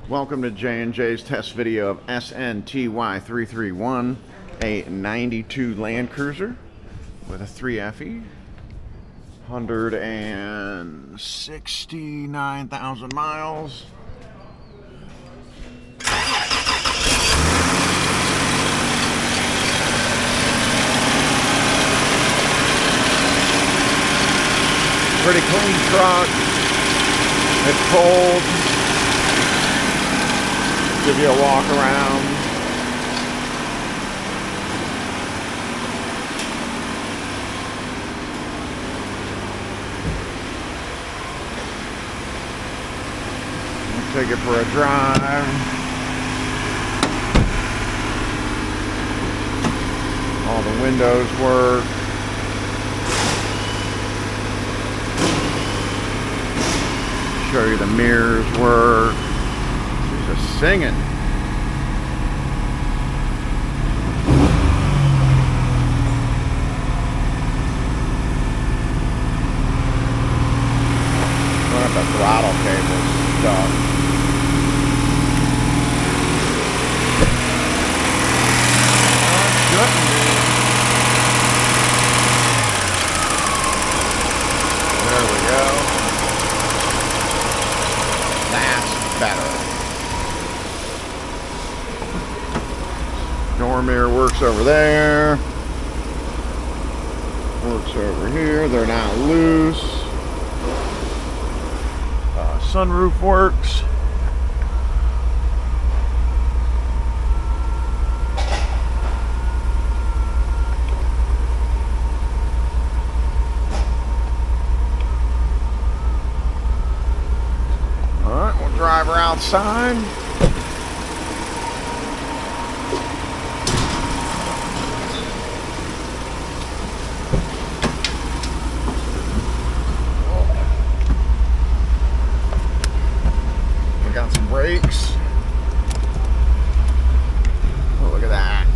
Welcome to J&J's test video of SNTY331, a 92 Land Cruiser with a 3FE, 169,000 miles. Pretty clean truck. It's cold. Give you a walk around. We'll take it for a drive. All the windows work. Show you the mirrors work. She's just singing. What if the throttle cable's stuck? There we go. That's better. Door mirror works over there. Works over here. They're not loose. Sunroof works. Alright, we'll drive her outside. We got some brakes. Oh, look at that.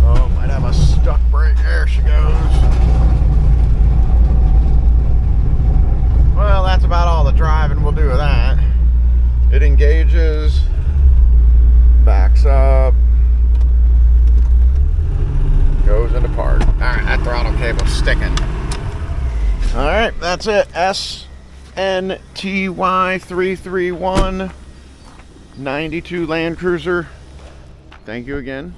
Oh, might have a stuck brake. There she goes. Well, that's about all the driving we'll do with that. It engages, backs up, goes into park. Alright, that throttle cable's sticking. Alright, that's it. SNTY331 92 Land Cruiser. Thank you again.